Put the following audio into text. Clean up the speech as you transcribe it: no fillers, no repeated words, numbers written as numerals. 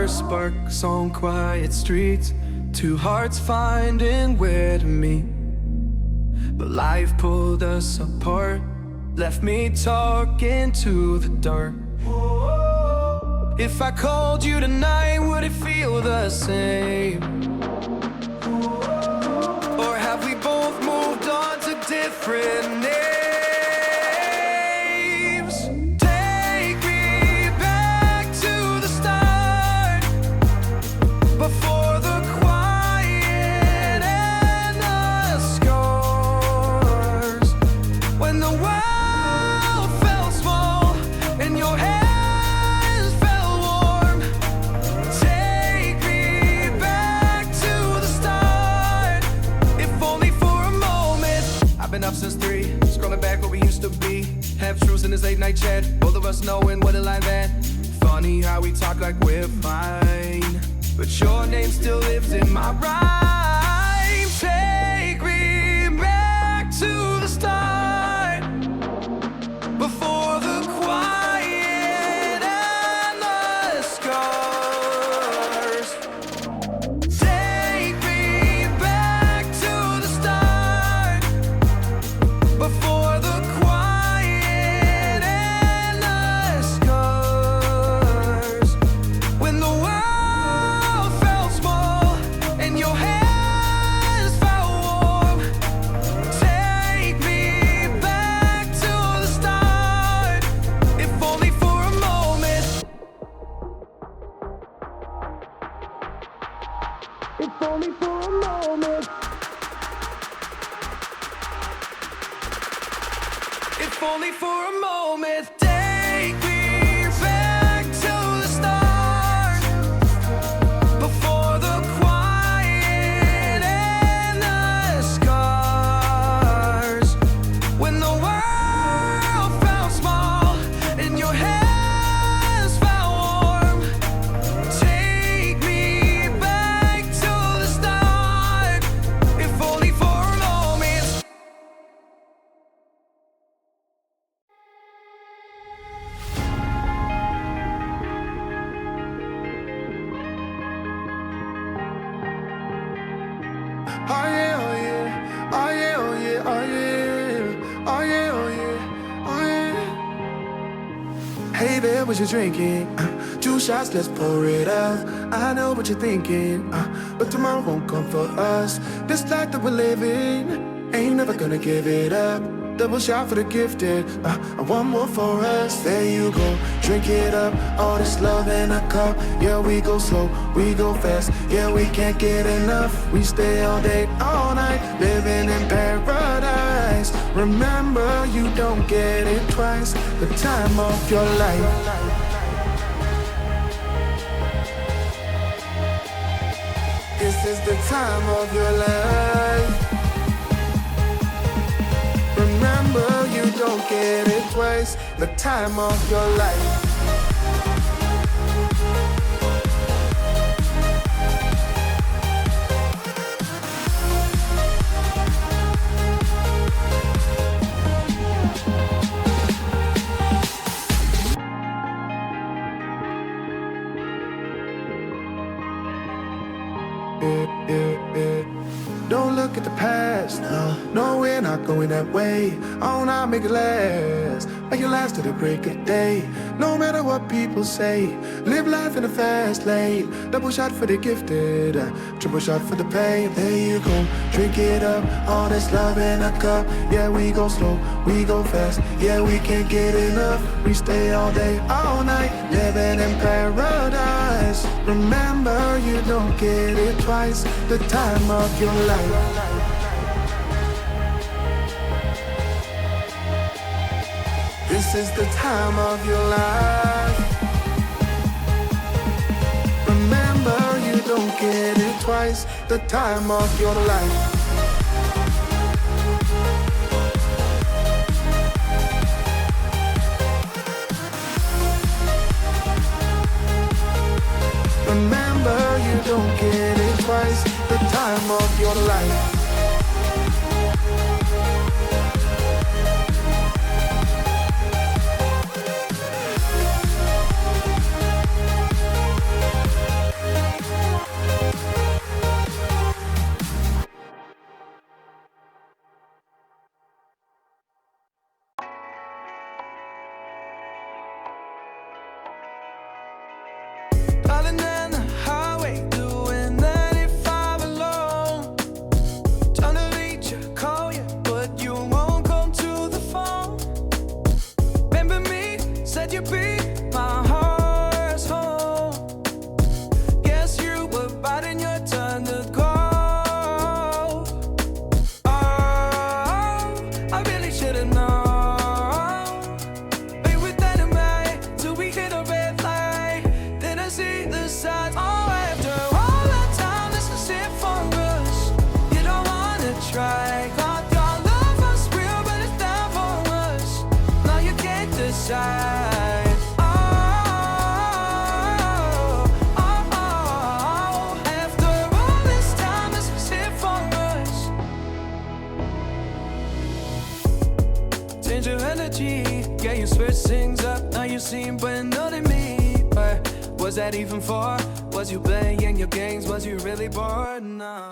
first sparks on quiet streets, two hearts finding where to meet. But life pulled us apart, left me talking to the dark. If I called you tonight, would it feel the same? Or have we both moved on to different names? Take me back to the start, before the quiet and the scars. When the world felt small and your hands felt warm. Take me back to the start, if only for a moment. I've been up since 3, scrolling back where we used to be. Half truths in this late night chat, both of us knowing what a lie that. Funny how we talk like we're fine, but your name still lives in my rhyme. Take me back to the start, before the quiet and the scars. Take me back to the start, before the quiet and the scars. When the world felt small and your hands felt warm. Take me back to the start, if only for a moment. If only for a moment. If only for a moment. Take me back to the start, before the quiet and the scars. When the world felt small and your hands felt warm. Take me back to the start, if only for a moment. Oh yeah, oh yeah, oh yeah, oh yeah, oh yeah, oh yeah, oh yeah, oh yeah. Hey there, what you drinking? 2 shots, let's pour it up. I know what you're thinking, but tomorrow won't come for us. This life that we're living, ain't never gonna give it up. Double shot for the gifted, and one more for us. There you go, drink it up. All this love in a cup. Yeah, we go slow, we go fast. Yeah, we can't get enough. We stay all day, all night, living in paradise. Remember, you don't get it twice. The time of your life. This is the time of your life. Remember, you don't get it twice. The time of your life. Don't look at the past, no, we're not going that way. Oh, now make it last, make it last to the break of day. No matter what people say, live life in a fast lane. Double shot for the gifted, triple shot for the pain. There you go, drink it up, all this love in a cup. Yeah, we go slow, we go fast. Yeah, we can't get enough. We stay all day, all night, living in paradise. Remember, you don't get it twice. The time of your life. This is the time of your life. Remember, you don't get it twice. The time of your life. Remember, you don't get it twice. The time of your life. you be my heart's home? Guess you were biding your turn to go. Oh, I really should've known. Be with dynamite till we hit a red light. Then I see the signs. Oh, after all that time, this is it for us. You don't wanna try. Thought your love was real, but it's not for us. Now you can't decide. Oh, oh, oh. After all this time, this is it for us. Change your energy, yeah, you switch things up. Now you seem brand new to me. But was that even for? Was you playing your games? Was you really bored? No.